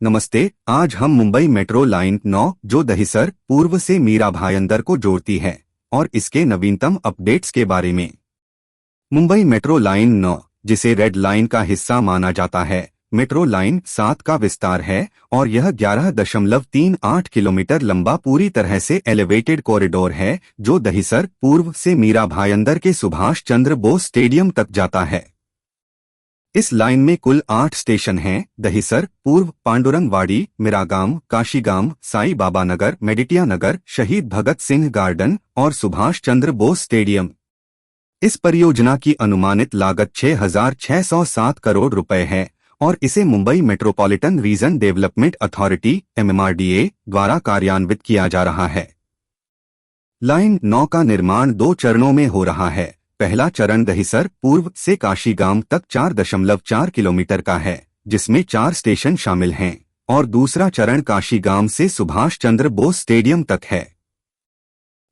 नमस्ते। आज हम मुंबई मेट्रो लाइन 9 जो दहिसर पूर्व से मीरा भाईंदर को जोड़ती है और इसके नवीनतम अपडेट्स के बारे में। मुंबई मेट्रो लाइन 9, जिसे रेड लाइन का हिस्सा माना जाता है, मेट्रो लाइन 7 का विस्तार है और यह 11.38 किलोमीटर लंबा पूरी तरह से एलिवेटेड कॉरिडोर है जो दहिसर पूर्व से मीरा भाईंदर के सुभाष चंद्र बोस स्टेडियम तक जाता है। इस लाइन में कुल 8 स्टेशन हैं: दहिसर पूर्व, पांडुरंगवाड़ी, मिरागाम, काशीगाम, साई बाबा नगर, मेडिटिया नगर, शहीद भगत सिंह गार्डन और सुभाष चंद्र बोस स्टेडियम। इस परियोजना की अनुमानित लागत 6,607 करोड़ रुपए है और इसे Mumbai metropolitan region development authority (MMRDA) द्वारा कार्यान्वित किया जा रहा है। लाइन 9 का निर्माण 2 चरणों में हो रहा है। पहला चरण दहिसर पूर्व से काशीगाम तक 4.4 किलोमीटर का है, जिसमें 4 स्टेशन शामिल हैं, और दूसरा चरण काशीगाम से सुभाष चंद्र बोस स्टेडियम तक है।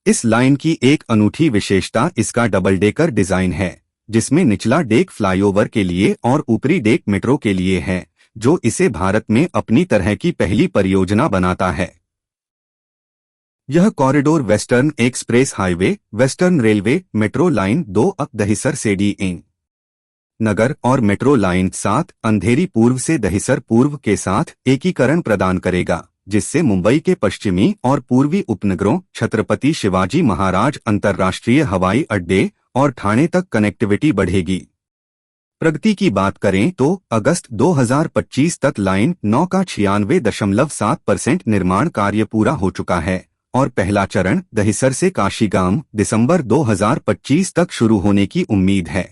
इस लाइन की एक अनूठी विशेषता इसका डबल डेकर डिजाइन है, जिसमें निचला डेक फ्लाईओवर के लिए और ऊपरी डेक मेट्रो के लिए है, जो इसे भारत में अपनी तरह की पहली परियोजना बनाता है। यह corridor western express highway, western railway, metro line 2 Dahisar से डी नगर और मेट्रो लाइन 7 अंधेरी पूर्व से दहिसर पूर्व के साथ एकीकरण प्रदान करेगा, जिससे मुंबई के पश्चिमी और पूर्वी उपनगरों, छत्रपति शिवाजी महाराज अंतर्राष्ट्रीय हवाई अड्डे और ठाणे तक कनेक्टिविटी बढ़ेगी। प्रगति की बात करें तो अगस्त 2025 तक लाइन 9 का 96.7% निर्माण कार्य पूरा हो चुका है और पहला चरण दहिसर से काशीगाम दिसंबर 2025 तक शुरू होने की उम्मीद है।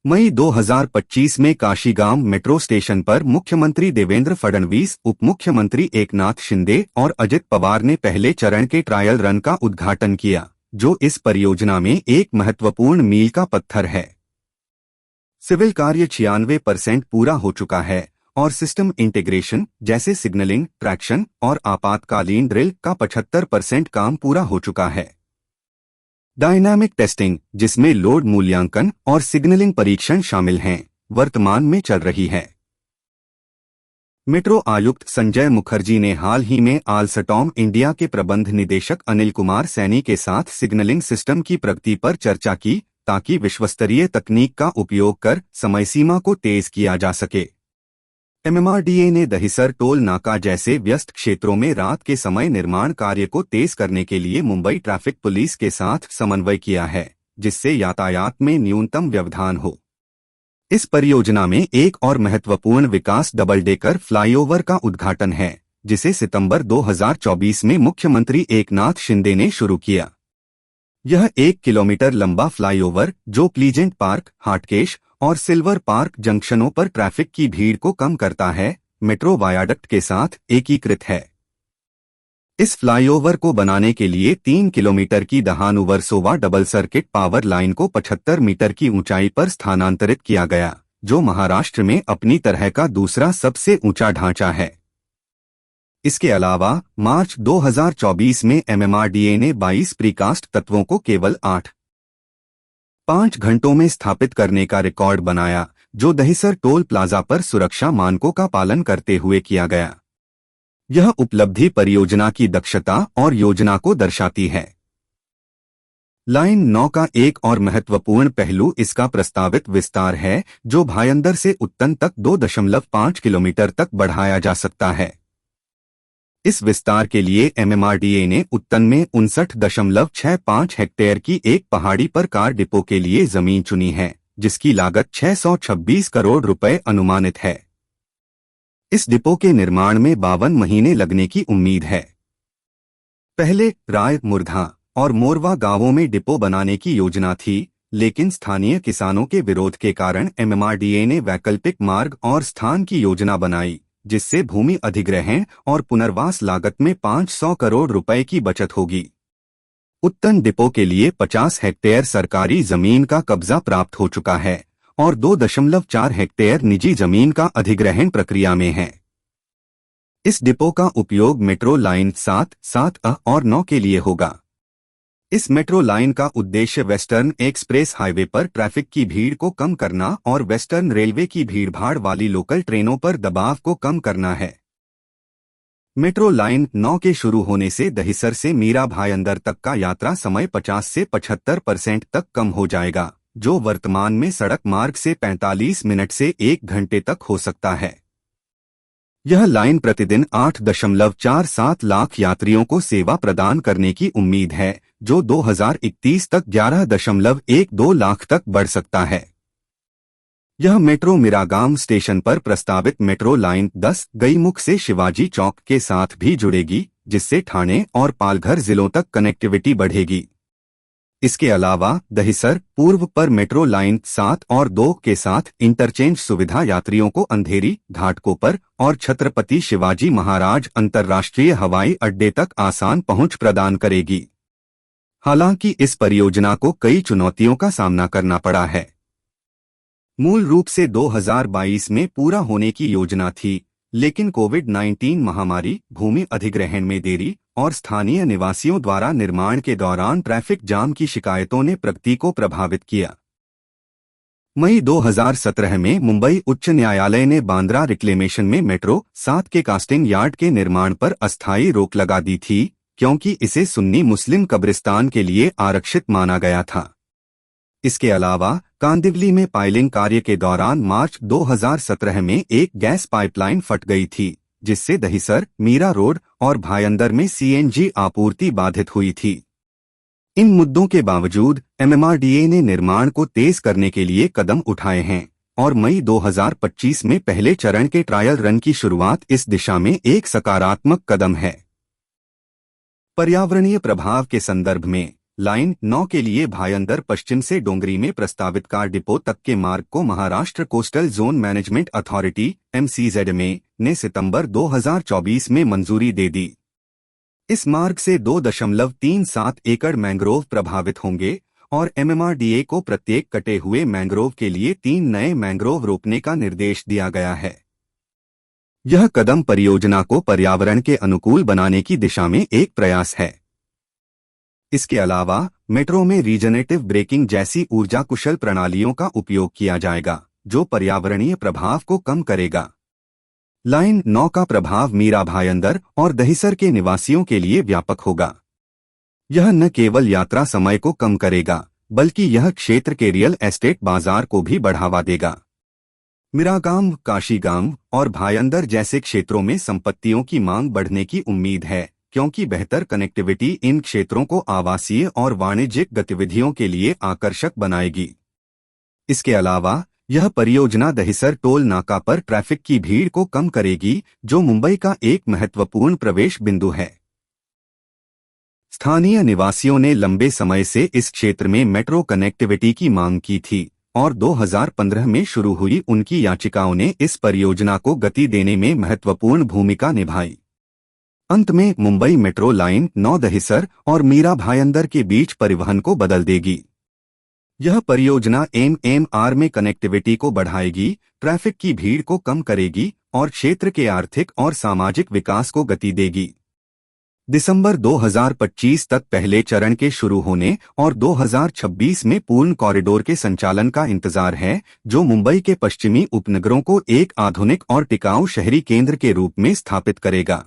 मई 2025 में काशीगाम मेट्रो स्टेशन पर मुख्यमंत्री देवेंद्र फडणवीस, उप मुख्यमंत्री एकनाथ शिंदे और अजित पवार ने पहले चरण के ट्रायल रन का उद्घाटन किया, जो इस परियोजना में एक महत्वपूर्ण मील का पत्थर है। सिविल कार्य 96% पूरा हो चुका है और सिस्टम इंटीग्रेशन जैसे सिग्नलिंग, ट्रैक्शन और आपातकालीन ड्रिल का 75% काम पूरा हो चुका है। डायनामिक टेस्टिंग, जिसमें लोड मूल्यांकन और सिग्नलिंग परीक्षण शामिल हैं, वर्तमान में चल रही है। मेट्रो आयुक्त संजय मुखर्जी ने हाल ही में आलस्टॉम इंडिया के प्रबंध निदेशक अनिल कुमार सैनी के साथ सिग्नलिंग सिस्टम की प्रगति पर चर्चा की, ताकि विश्वस्तरीय तकनीक का उपयोग कर समय सीमा को तेज किया जा सके। MMRDA ने दहिसर टोल नाका जैसे व्यस्त क्षेत्रों में रात के समय निर्माण कार्य को तेज करने के लिए मुंबई ट्रैफिक पुलिस के साथ समन्वय किया है, जिससे यातायात में न्यूनतम व्यवधान हो। इस परियोजना में एक और महत्वपूर्ण विकास डबल डेकर फ्लाईओवर का उद्घाटन है, जिसे सितंबर 2024 में मुख्यमंत्री एकनाथ शिंदे ने शुरू किया। यह 1 किलोमीटर लंबा फ्लाईओवर, जो प्लीजेंट पार्क, हाटकेश और सिल्वर पार्क जंक्शनों पर ट्रैफिक की भीड़ को कम करता है, मेट्रो वायाडक्ट के साथ एकीकृत है। इस फ्लाईओवर को बनाने के लिए 3 किलोमीटर की दहानु-वर्सोवा डबल सर्किट पावर लाइन को 75 मीटर की ऊंचाई पर स्थानांतरित किया गया, जो महाराष्ट्र में अपनी तरह का दूसरा सबसे ऊंचा ढांचा है। इसके अलावा मार्च 2024 में MMRDA ने 22 प्रीकास्ट तत्वों को केवल 8.5 घंटों में स्थापित करने का रिकॉर्ड बनाया, जो दहिसर टोल प्लाजा पर सुरक्षा मानकों का पालन करते हुए किया गया। यह उपलब्धि परियोजना की दक्षता और योजना को दर्शाती है। लाइन 9 का एक और महत्वपूर्ण पहलू इसका प्रस्तावित विस्तार है, जो भाईंदर से उत्तन तक 2.5 किलोमीटर तक बढ़ाया जा सकता है। इस विस्तार के लिए MMRDA ने उत्तन में 59.65 हेक्टेयर की एक पहाड़ी पर कार डिपो के लिए जमीन चुनी है, जिसकी लागत 626 करोड़ रुपए अनुमानित है। इस डिपो के निर्माण में 52 महीने लगने की उम्मीद है। पहले राय, मुर्धा और मोरवा गांवों में डिपो बनाने की योजना थी, लेकिन स्थानीय किसानों के विरोध के कारण MMRDA ने वैकल्पिक मार्ग और स्थान की योजना बनाई, जिससे भूमि अधिग्रहण और पुनर्वास लागत में 500 करोड़ रुपए की बचत होगी। उत्तन डिपो के लिए 50 हेक्टेयर सरकारी जमीन का कब्जा प्राप्त हो चुका है और 2.4 हेक्टेयर निजी जमीन का अधिग्रहण प्रक्रिया में है। इस डिपो का उपयोग मेट्रो लाइन 7, 7A और 9 के लिए होगा। इस मेट्रो लाइन का उद्देश्य वेस्टर्न एक्सप्रेस हाईवे पर ट्रैफिक की भीड़ को कम करना और वेस्टर्न रेलवे की भीड़भाड़ वाली लोकल ट्रेनों पर दबाव को कम करना है। मेट्रो लाइन 9 के शुरू होने से दहिसर से मीरा भाईंदर तक का यात्रा समय 50 से 75% तक कम हो जाएगा, जो वर्तमान में सड़क मार्ग से 45 मिनट से 1 घंटे तक हो सकता है। यह लाइन प्रतिदिन 8.47 लाख यात्रियों को सेवा प्रदान करने की उम्मीद है, जो 2031 तक 11.12 लाख तक बढ़ सकता है। यह मेट्रो मिरागाम स्टेशन पर प्रस्तावित मेट्रो लाइन 10 गईमुख से शिवाजी चौक के साथ भी जुड़ेगी, जिससे ठाणे और पालघर जिलों तक कनेक्टिविटी बढ़ेगी। इसके अलावा दहिसर पूर्व पर मेट्रो लाइन 7 और 2 के साथ इंटरचेंज सुविधा यात्रियों को अंधेरी, घाटकोपर और छत्रपति शिवाजी महाराज अंतर्राष्ट्रीय हवाई अड्डे तक आसान पहुंच प्रदान करेगी। हालांकि इस परियोजना को कई चुनौतियों का सामना करना पड़ा है। मूल रूप से 2022 में पूरा होने की योजना थी, लेकिन कोविड-19 महामारी, भूमि अधिग्रहण में देरी और स्थानीय निवासियों द्वारा निर्माण के दौरान ट्रैफिक जाम की शिकायतों ने प्रगति को प्रभावित किया। मई 2017 में मुंबई उच्च न्यायालय ने बांद्रा रिक्लेमेशन में मेट्रो 7 के कास्टिंग यार्ड के निर्माण पर अस्थायी रोक लगा दी थी, क्योंकि इसे सुन्नी मुस्लिम कब्रिस्तान के लिए आरक्षित माना गया था। इसके अलावा कांदिवली में पाइलिंग कार्य के दौरान मार्च 2017 में एक गैस पाइपलाइन फट गई थी, जिससे दहिसर, मीरा रोड और भाईंदर में सीएनजी आपूर्ति बाधित हुई थी। इन मुद्दों के बावजूद एमएमआरडीए ने निर्माण को तेज करने के लिए कदम उठाए हैं और मई 2025 में पहले चरण के ट्रायल रन की शुरुआत इस दिशा में एक सकारात्मक कदम है। पर्यावरणीय प्रभाव के संदर्भ में लाइन 9 के लिए भाईंदर पश्चिम से डोंगरी में प्रस्तावित कार डिपो तक के मार्ग को Maharashtra coastal zone management authority (MCZMA) ने सितंबर 2024 में मंजूरी दे दी। इस मार्ग से 2.37 एकड़ मैंग्रोव प्रभावित होंगे और एमएमआरडीए को प्रत्येक कटे हुए मैंग्रोव के लिए 3 नए मैंग्रोव रोपने का निर्देश दिया गया है। यह कदम परियोजना को पर्यावरण के अनुकूल बनाने की दिशा में एक प्रयास है। इसके अलावा मेट्रो में रीजनरेटिव ब्रेकिंग जैसी ऊर्जा कुशल प्रणालियों का उपयोग किया जाएगा, जो पर्यावरणीय प्रभाव को कम करेगा। लाइन 9 का प्रभाव मीरा भाईंदर और दहिसर के निवासियों के लिए व्यापक होगा। यह न केवल यात्रा समय को कम करेगा, बल्कि यह क्षेत्र के रियल एस्टेट बाजार को भी बढ़ावा देगा। मिरागाम, काशीगाम और भाईंदर जैसे क्षेत्रों में संपत्तियों की मांग बढ़ने की उम्मीद है, क्योंकि बेहतर कनेक्टिविटी इन क्षेत्रों को आवासीय और वाणिज्यिक गतिविधियों के लिए आकर्षक बनाएगी। इसके अलावा यह परियोजना दहिसर टोल नाका पर ट्रैफिक की भीड़ को कम करेगी, जो मुंबई का एक महत्वपूर्ण प्रवेश बिंदु है। स्थानीय निवासियों ने लंबे समय से इस क्षेत्र में मेट्रो कनेक्टिविटी की मांग की थी और 2015 में शुरू हुई उनकी याचिकाओं ने इस परियोजना को गति देने में महत्वपूर्ण भूमिका निभाई। अंत में मुंबई मेट्रो लाइन 9 दहिसर और मीरा भाईंदर के बीच परिवहन को बदल देगी। यह परियोजना एमएमआर में कनेक्टिविटी को बढ़ाएगी, ट्रैफिक की भीड़ को कम करेगी और क्षेत्र के आर्थिक और सामाजिक विकास को गति देगी। दिसंबर 2025 तक पहले चरण के शुरू होने और 2026 में पूर्ण कॉरिडोर के संचालन का इंतजार है, जो मुंबई के पश्चिमी उपनगरों को एक आधुनिक और टिकाऊ शहरी केंद्र के रूप में स्थापित करेगा।